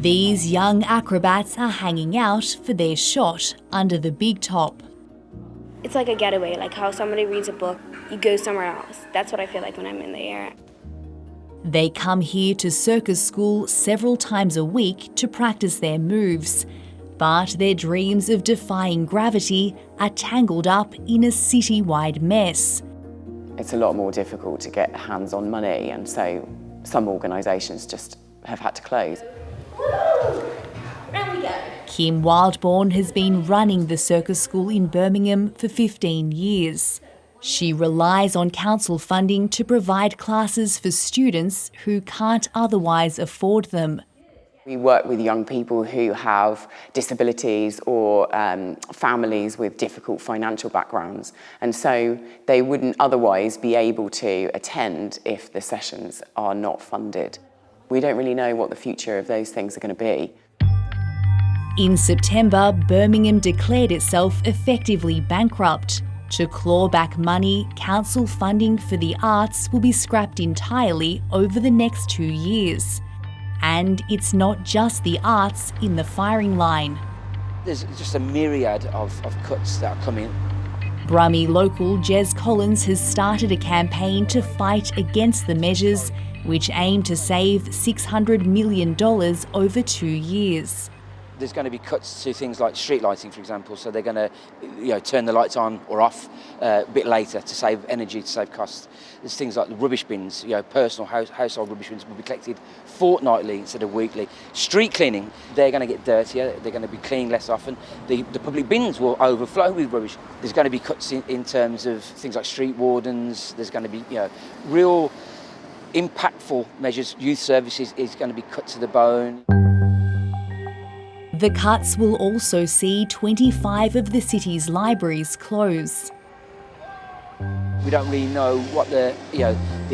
These young acrobats are hanging out for their shot under the big top. It's like a getaway, like how somebody reads a book, you go somewhere else. That's what I feel like when I'm in the air. They come here to circus school several times a week to practice their moves, but their dreams of defying gravity are tangled up in a city-wide mess. It's a lot more difficult to get hands-on money, and so some organisations just have had to close. There we go. Kim Wildborn has been running the circus school in Birmingham for 15 years. She relies on council funding to provide classes for students who can't otherwise afford them. We work with young people who have disabilities or families with difficult financial backgrounds, and so they wouldn't otherwise be able to attend if the sessions are not funded. We don't really know what the future of those things are going to be. In September, Birmingham declared itself effectively bankrupt. To claw back money, council funding for the arts will be scrapped entirely over the next 2 years. And it's not just the arts in the firing line. There's just a myriad of cuts that are coming. Brummie local Jez Collins has started a campaign to fight against the measures, which aim to save $600 million over 2 years. There's going to be cuts to things like street lighting, for example, so they're going to turn the lights on or off a bit later to save energy, to save costs. There's things like the rubbish bins, personal household rubbish bins will be collected fortnightly instead of weekly. Street cleaning, they're going to get dirtier, they're going to be cleaned less often. The public bins will overflow with rubbish. There's going to be cuts in terms of things like street wardens. There's going to be real impactful measures. Youth services is going to be cut to the bone. The cuts will also see 25 of the city's libraries close. We don't really know what the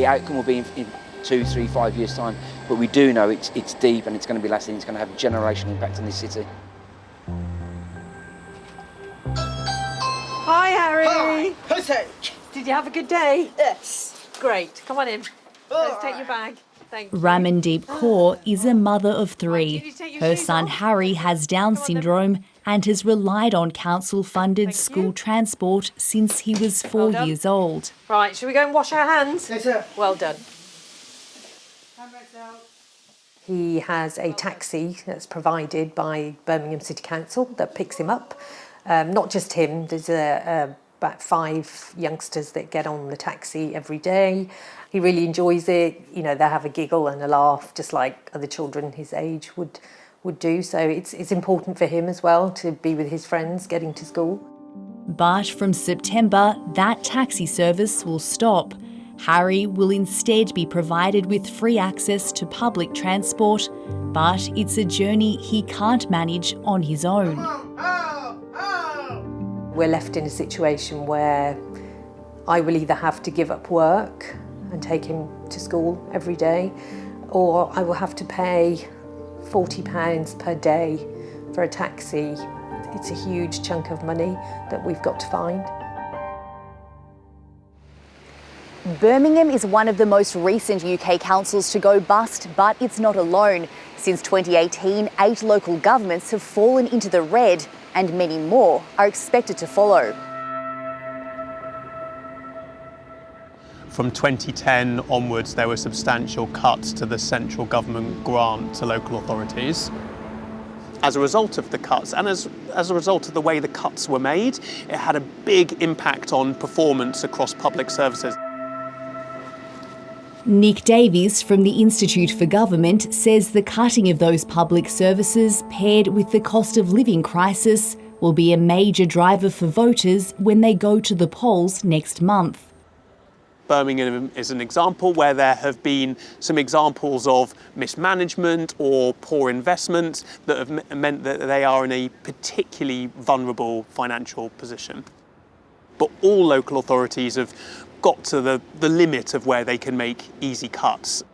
outcome will be in 2, 3, 5 years' time, but we do know it's deep and it's going to be lasting. It's going to have a generational impact on this city. Hi, Harry. Hi. Did you have a good day? Yes. Great. Come on in. Let's take your bag. Thank you. Ramandeep Kaur is a mother of 3. Her son off? Harry has Down syndrome and has relied on council-funded school transport since he was 4 years old. Right, shall we go and wash our hands? Yes, sir. Well done. He has a taxi that's provided by Birmingham City Council that picks him up. Not just him, there's about 5 youngsters that get on the taxi every day. He really enjoys it. They have a giggle and a laugh, just like other children his age would do. So it's important for him as well to be with his friends getting to school. But from September, that taxi service will stop. Harry will instead be provided with free access to public transport, but it's a journey he can't manage on his own. We're left in a situation where I will either have to give up work and take him to school every day, or I will have to pay £40 per day for a taxi. It's a huge chunk of money that we've got to find. Birmingham is one of the most recent UK councils to go bust, but it's not alone. Since 2018, 8 local governments have fallen into the red, and many more are expected to follow. From 2010 onwards, there were substantial cuts to the central government grant to local authorities. As a result of the cuts, and as a result of the way the cuts were made, it had a big impact on performance across public services. Nick Davies from the Institute for Government says the cutting of those public services, paired with the cost of living crisis, will be a major driver for voters when they go to the polls next month. Birmingham is an example where there have been some examples of mismanagement or poor investment that have meant that they are in a particularly vulnerable financial position. But all local authorities have got to the limit of where they can make easy cuts.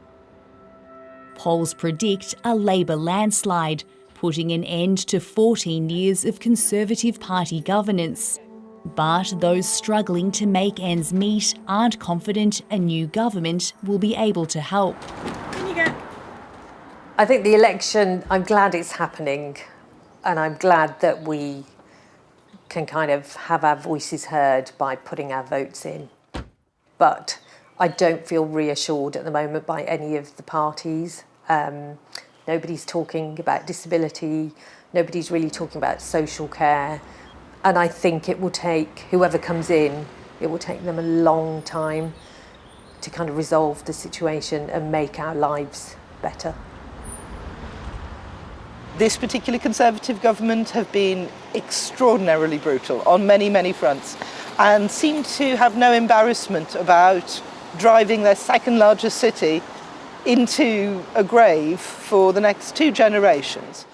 Polls predict a Labour landslide, putting an end to 14 years of Conservative Party governance. But those struggling to make ends meet aren't confident a new government will be able to help. In you go. I think the election, I'm glad it's happening, and I'm glad that we can kind of have our voices heard by putting our votes in. But I don't feel reassured at the moment by any of the parties. Nobody's talking about disability, nobody's really talking about social care, and I think it will take, whoever comes in, it will take them a long time to kind of resolve the situation and make our lives better. This particular Conservative government have been extraordinarily brutal on many, many fronts and seem to have no embarrassment about driving their second largest city into a grave for the next 2 generations.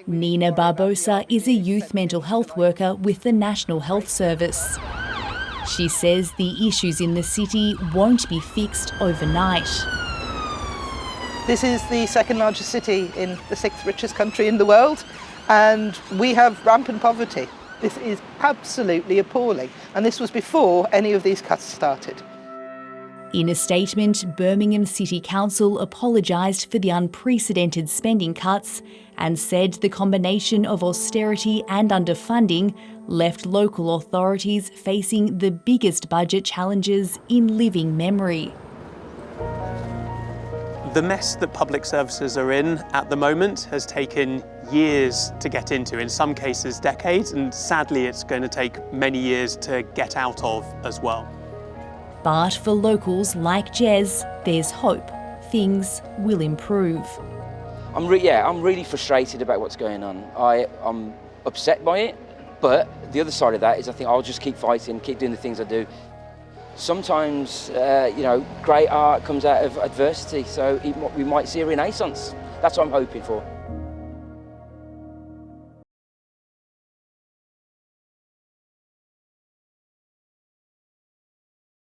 Nina Barbosa is a youth mental health worker with the National Health Service. She says the issues in the city won't be fixed overnight. This is the second largest city in the 6th richest country in the world, and we have rampant poverty. This is absolutely appalling, and this was before any of these cuts started. In a statement, Birmingham City Council apologised for the unprecedented spending cuts and said the combination of austerity and underfunding left local authorities facing the biggest budget challenges in living memory. The mess that public services are in at the moment has taken years to get into, in some cases decades, and sadly it's going to take many years to get out of as well. But for locals like Jez, there's hope. Things will improve. I'm really frustrated about what's going on. I'm upset by it, but the other side of that is I think I'll just keep fighting, keep doing the things I do. Sometimes, great art comes out of adversity, so we might see a renaissance. That's what I'm hoping for.